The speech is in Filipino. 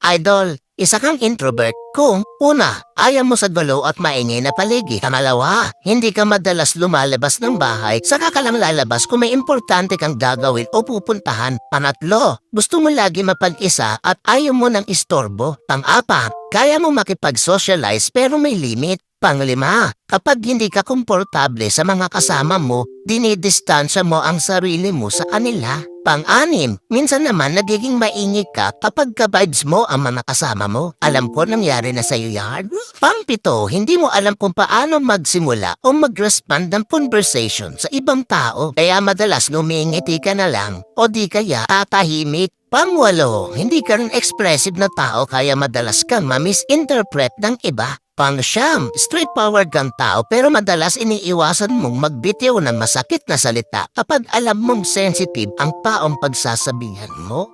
Idol, isa kang introvert kung una, ayaw mo sa gulo at maingay na paligid. Pangalawa, hindi ka madalas lumalabas ng bahay, saka ka lang lalabas kung may importante kang gagawin o pupuntahan. Pangatlo, gusto mo lagi mapag-isa at ayaw mo ng istorbo. Pang-apat, kaya mo makipag-socialize pero may limit. Panglima, kapag hindi ka komportable sa mga kasama mo, dinidistansya mo ang sarili mo sa kanila. Pang-anim, minsan naman nagiging maingay ka kapag ka-vibes mo ang mga kasama mo. Alam ko nangyari na sa'yo yan. Pang-pito, hindi mo alam kung paano magsimula o mag-respond ng conversation sa ibang tao. Kaya madalas lumingiti ka na lang o di kaya tatahimik. Pang-walo, hindi ka rin expressive na tao kaya madalas kang ma-misinterpret ng iba. Pang-siyam, straightforward kang tao pero madalas iniiwasan mong magbitiw ng masakit na salita kapag alam mong sensitive ang taong pagsasabihan mo.